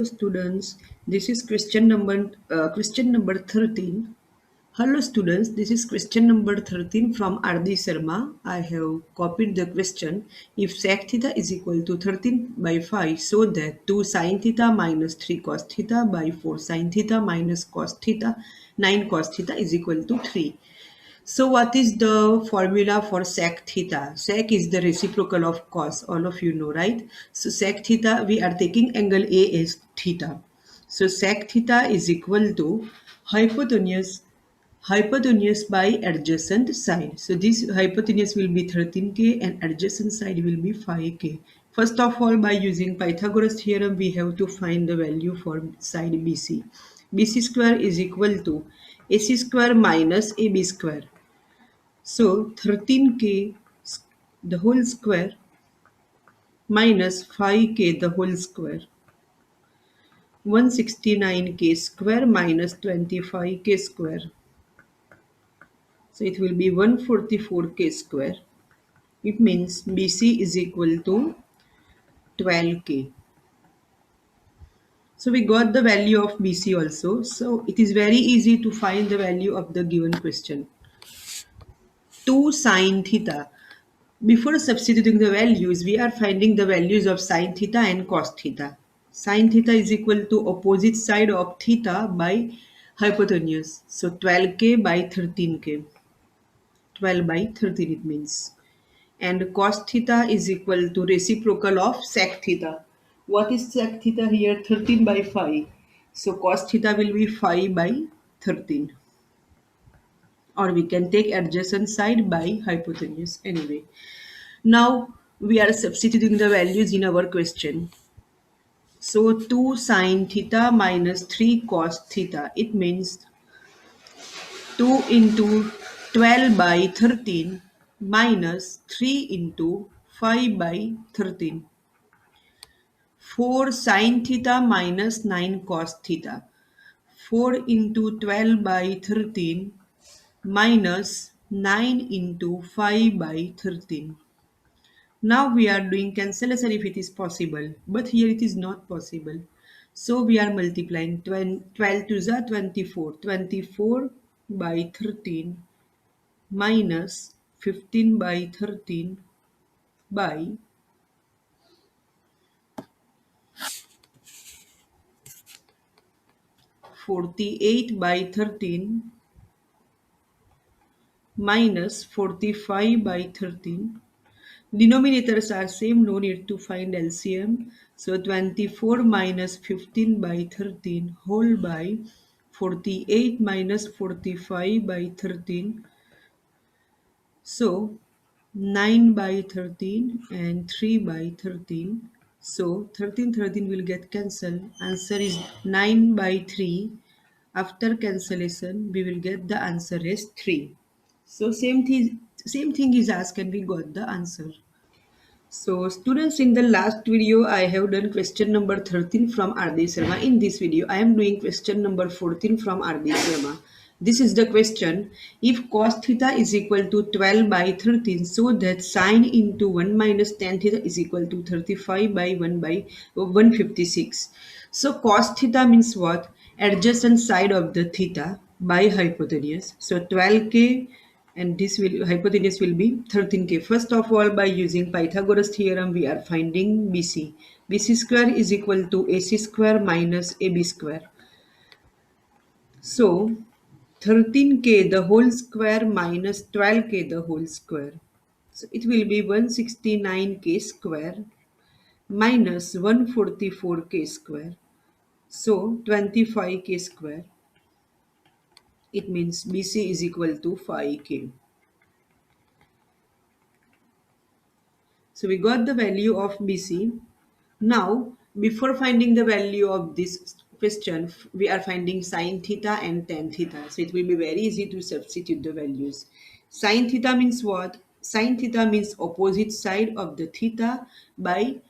Hello students, this is question number 13. Hello students, this is question number 13 from Ardi Sharma. I have copied the question. If sec theta is equal to 13 by 5, so that 2 sin theta minus 3 cos theta by 4 sin theta minus cos theta 9 cos theta is equal to 3. So what is the formula for sec theta? Sec is the reciprocal of cos. All of you know, right? So sec theta, we are taking angle A as theta. So sec theta is equal to hypotenuse by adjacent side. So this hypotenuse will be 13k and adjacent side will be 5k. First of all, by using Pythagoras theorem, we have to find the value for side BC. BC square is equal to AC square minus AB square. So 13k the whole square minus 5k the whole square. 169k square minus 25k square. So it will be 144k square. It means BC is equal to 12k. So we got the value of BC also. So it is very easy to find the value of the given question. 2 sine theta. Before substituting the values, we are finding the values of sine theta and cos theta. Sine theta is equal to opposite side of theta by hypotenuse. So 12k by 13k. 12 by 13 it means. And cos theta is equal to reciprocal of sec theta. What is sec theta here? 13 by 5. So cos theta will be 5 by 13. Or we can take adjacent side by hypotenuse anyway. Now we are substituting the values in our question. So 2 sine theta minus 3 cos theta. It means 2 into 12 by 13 minus 3 into 5 by 13. 4 sine theta minus 9 cos theta. 4 into 12 by 13 minus 9 into 5 by 13. Now we are doing cancellation if it is possible, but here it is not possible. So we are multiplying 12 to the 24. 24 by 13 minus 15 by 13 by 48 by 13 minus 45 by 13. Denominators are same, no need to find LCM. So 24 minus 15 by 13 whole by 48 minus 45 by 13. So 9 by 13 and 3 by 13. So 13 will get cancelled. Answer is 9 by 3. After cancellation, we will get the answer as 3. So same thing is asked and we got the answer. So students, in the last video, I have done question number 13 from Ardi Sharma. In this video, I am doing question number 14 from Ardi Sharma. This is the question. If cos theta is equal to 12 by 13, so that sine into 1 minus tan theta is equal to 35 by 1 by 156. So cos theta means what? Adjacent side of the theta by hypotenuse. So 12k and this will hypotenuse will be 13k. First of all, by using Pythagoras theorem, we are finding BC. BC square is equal to AC square minus AB square. So 13k the whole square minus 12k the whole square. So it will be 169k square minus 144k square. So 25k square. It means BC is equal to 5k. So we got the value of BC. Now, before finding the value of this question, we are finding sine theta and tan theta. So it will be very easy to substitute the values. Sine theta means what? Sine theta means opposite side of the theta by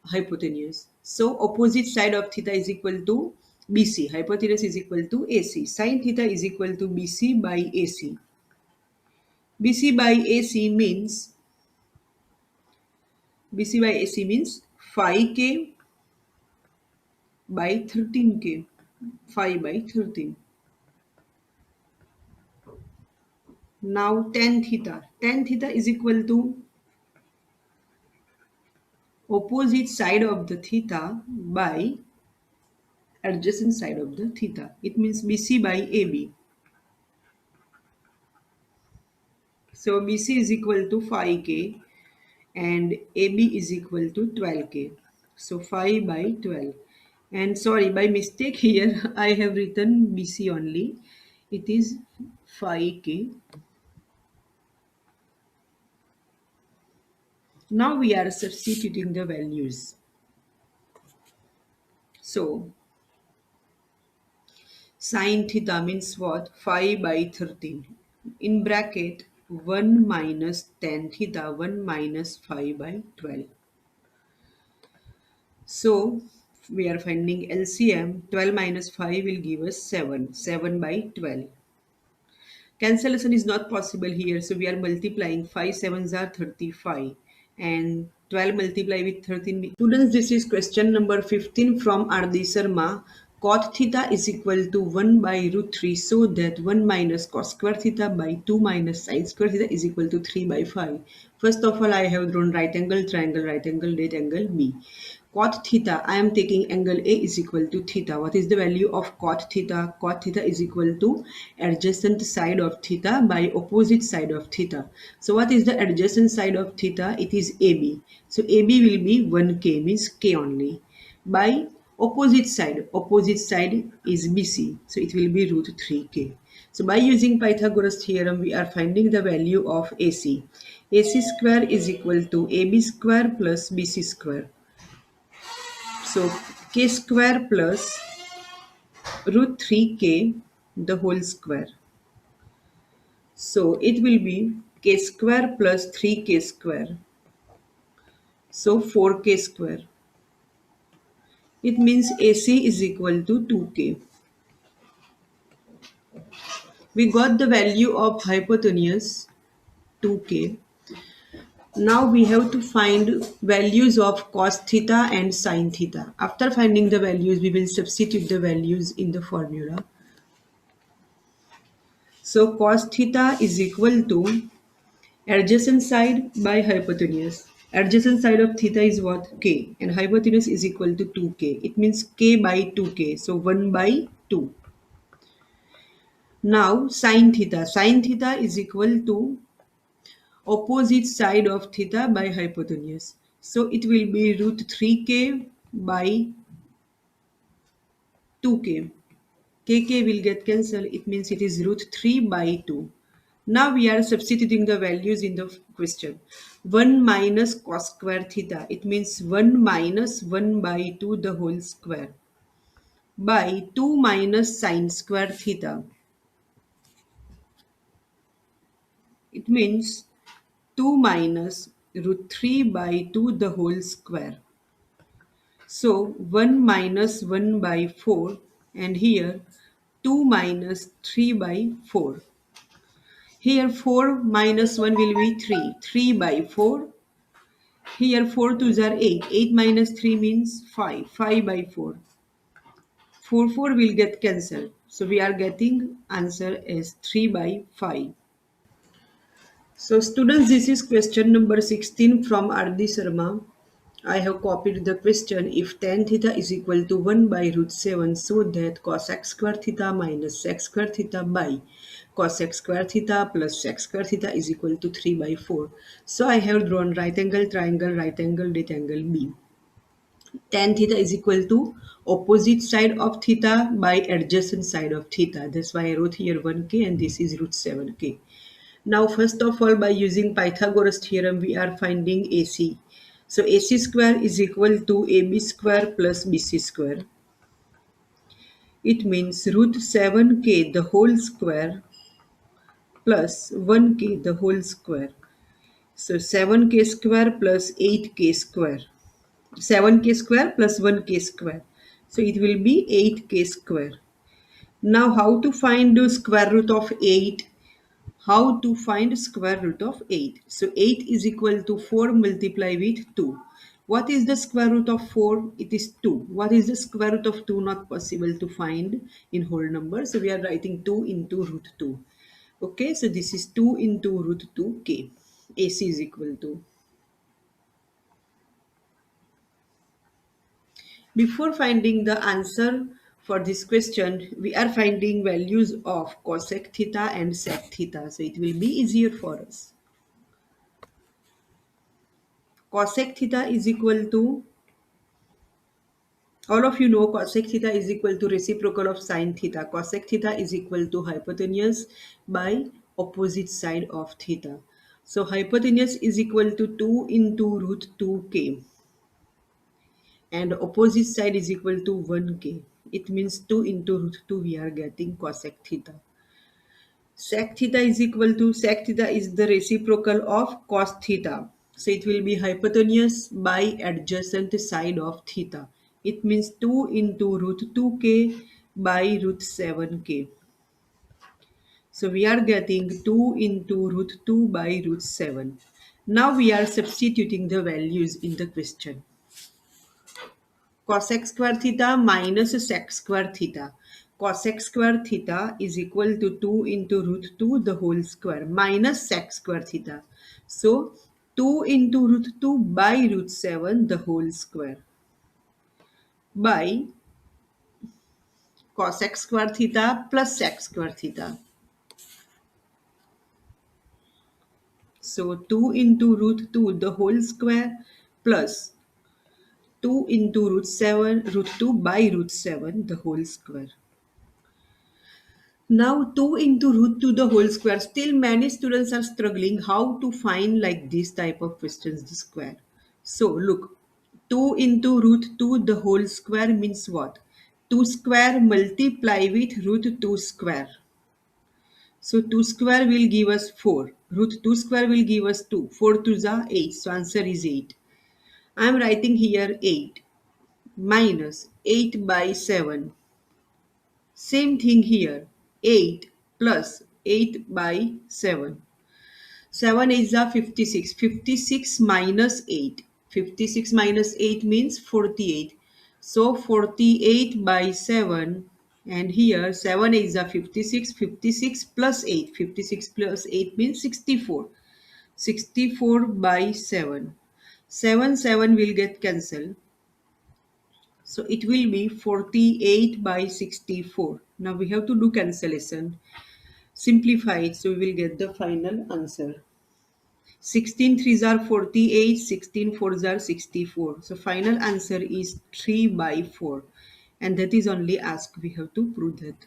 hypotenuse. So opposite side of theta is equal to BC. Hypotenuse is equal to AC. Sine theta is equal to BC by AC. BC by AC means BC by AC means 5k by 13k. 5 by 13. Now tan theta. Tan theta is equal to opposite side of the theta by adjacent side of the theta. It means BC by AB. So BC is equal to 5k and AB is equal to 12k. So 5 by 12. And sorry, by mistake here I have written BC only. It is 5k. Now we are substituting the values. So sin theta means what? 5 by 13. In bracket 1 minus tan theta, 1 minus 5 by 12. So we are finding LCM. 12 minus 5 will give us 7. 7 by 12. Cancellation is not possible here. So we are multiplying 5 sevens are 35 and 12 multiply with 13. Students, this is question number 15 from Ardi Sharma. Cot theta is equal to 1 by root 3, so that 1 minus cos square theta by 2 minus sin square theta is equal to 3 by 5. First of all, I have drawn right angle triangle, right angle, right angle B. Cot theta, I am taking angle A is equal to theta. What is the value of cot theta? Cot theta is equal to adjacent side of theta by opposite side of theta. So what is the adjacent side of theta? It is AB. So AB will be 1k, means k only. By opposite side is BC. So it will be root 3k. So by using Pythagoras theorem, we are finding the value of AC. AC square is equal to AB square plus BC square. So k square plus root 3k the whole square. So it will be k square plus 3k square. So 4k square. It means AC is equal to 2k. We got the value of hypotenuse 2k. Now we have to find values of cos theta and sin theta. After finding the values, we will substitute the values in the formula. So cos theta is equal to adjacent side by hypotenuse. Adjacent side of theta is what? K. And hypotenuse is equal to 2k. It means k by 2k. So 1 by 2. Now sin theta. Sin theta is equal to opposite side of theta by hypotenuse. So it will be root 3k by 2k. Kk will get cancelled. It means it is root 3 by 2. Now we are substituting the values in the question. 1 minus cos square theta. It means 1 minus 1 by 2 the whole square by 2 minus sin square theta. It means 2 minus root 3 by 2 the whole square. So 1 minus 1 by 4 and here 2 minus 3 by 4. Here 4 minus 1 will be 3. 3 by 4. Here 4 2s are 8. 8 minus 3 means 5. 5 by 4. 4 4 will get cancelled. So we are getting answer as 3 by 5. So students, this is question number 16 from Ardi Sharma. I have copied the question. If tan theta is equal to 1 by root 7, so that cos x square theta minus sec square theta by cos x square theta plus sec square theta is equal to 3 by 4. So I have drawn right angle triangle, right angle, right angle B. Tan theta is equal to opposite side of theta by adjacent side of theta. That's why I wrote here 1k and this is root 7k. Now, first of all, by using Pythagoras theorem, we are finding AC. So, AC square is equal to AB square plus BC square. It means root 7k the whole square plus 1k the whole square. So, 7k square plus 8k square. 7k square plus 1k square. So, it will be 8k square. Now, how to find the square root of 8? How to find square root of 8? So 8 is equal to 4 multiply with 2. What is the square root of 4? It is 2. What is the square root of 2? Not possible to find in whole number. So we are writing 2 into root 2. Okay, so this is 2 into root 2k. AC is equal to. Before finding the answer for this question, we are finding values of cosec theta and sec theta. So it will be easier for us. Cosec theta is equal to, all of you know cosec theta is equal to reciprocal of sine theta. Cosec theta is equal to hypotenuse by opposite side of theta. So hypotenuse is equal to 2 into root 2k and opposite side is equal to 1k. It means 2 into root 2 we are getting cosec theta. Sec theta is equal to, sec theta is the reciprocal of cos theta. So it will be hypotenuse by adjacent side of theta. It means 2 into root 2k by root 7k. So we are getting 2 into root 2 by root 7. Now we are substituting the values in the question. Cosec square theta minus sec square theta. Cosec square theta is equal to 2 into root 2 the whole square minus sec square theta. So 2 into root 2 by root 7 the whole square by cosec square theta plus sec square theta. So 2 into root 2 the whole square plus 2 into root 7 root 2 by root 7 the whole square. Now 2 into root 2 the whole square. Still many students are struggling how to find like this type of questions the square. So look, 2 into root 2 the whole square means what? 2 square multiply with root 2 square. So 2 square will give us 4. Root 2 square will give us 2. 4 to the 8. So answer is 8. I am writing here 8 minus 8 by 7. Same thing here. 8 plus 8 by 7. 7 is a 56. 56 minus 8. 56 minus 8 means 48. So 48 by 7, and here 7 is a 56. 56 plus 8. 56 plus 8 means 64. 64 by 7. 7 7 will get cancelled. So it will be 48 by 64. Now we have to do cancellation. Simplify it so we will get the final answer. 16 threes are 48, 16 fours are 64. So final answer is 3 by 4. And that is only asked. We have to prove that.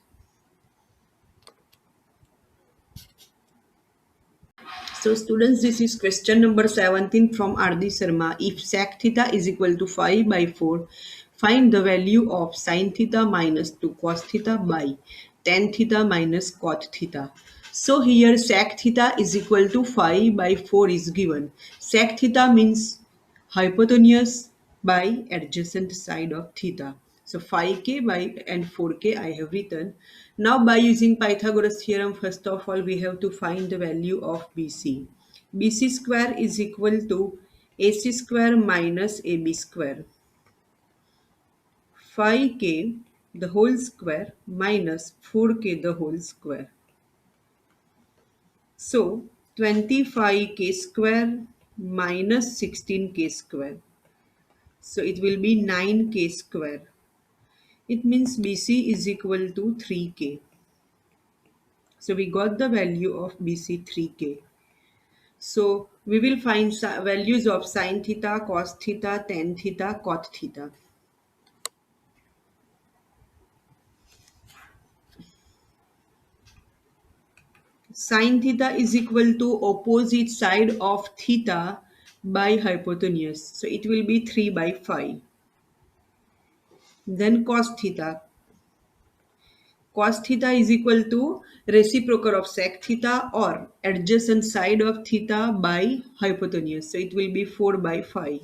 So students, this is question number 17 from R.D. Sharma. If sec theta is equal to 5 by 4, find the value of sin theta minus 2 cos theta by tan theta minus cot theta. So here sec theta is equal to 5 by 4 is given. Sec theta means hypotenuse by adjacent side of theta. So 5k by and 4k I have written. Now by using Pythagoras theorem, first of all we have to find the value of BC. BC square is equal to AC square minus AB square. 5k the whole square minus 4k the whole square. So 25k square minus 16k square. So it will be 9k square. It means BC is equal to 3k. So we got the value of BC 3k. So we will find values of sin theta, cos theta, tan theta, cot theta. Sin theta is equal to opposite side of theta by hypotenuse. So it will be 3 by 5. Then cos theta. Cos theta is equal to reciprocal of sec theta or adjacent side of theta by hypotenuse. So it will be 4 by 5.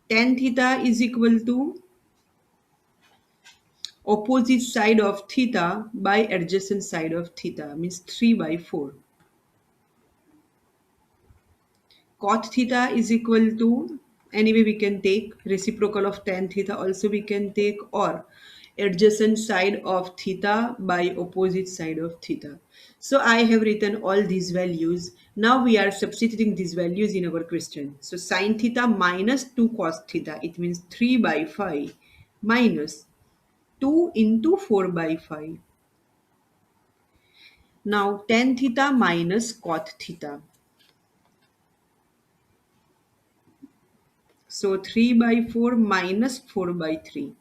Tan theta is equal to opposite side of theta by adjacent side of theta, means 3 by 4. cot theta is equal to, anyway we can take reciprocal of tan theta also we can take, or adjacent side of theta by opposite side of theta. So I have written all these values. Now we are substituting these values in our question. So sine theta minus 2 cos theta, it means 3 by 5 minus 2 into 4 by 5. Now tan theta minus cot theta. So 3 by 4 minus 4 by 3.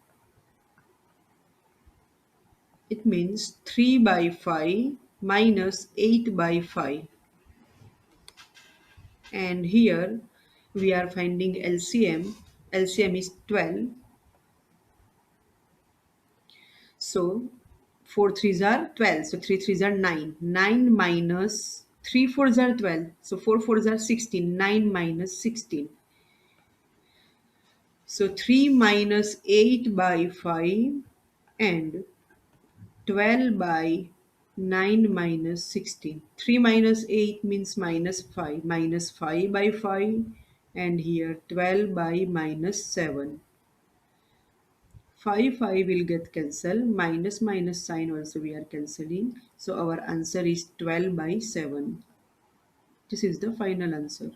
It means 3 by 5 minus 8 by 5. And here we are finding LCM. LCM is 12. So 4 threes are 12. So 3 threes are 9. 9 minus 3 fours are 12. So 4 fours are 16. 9 minus 16. So 3 minus 8 by 5 and 12 by 9 minus 16. 3 minus 8 means minus 5. Minus 5 by 5 and here 12 by minus 7. 5 will get cancelled. Minus minus sign also we are cancelling. So our answer is 12 by 7. This is the final answer.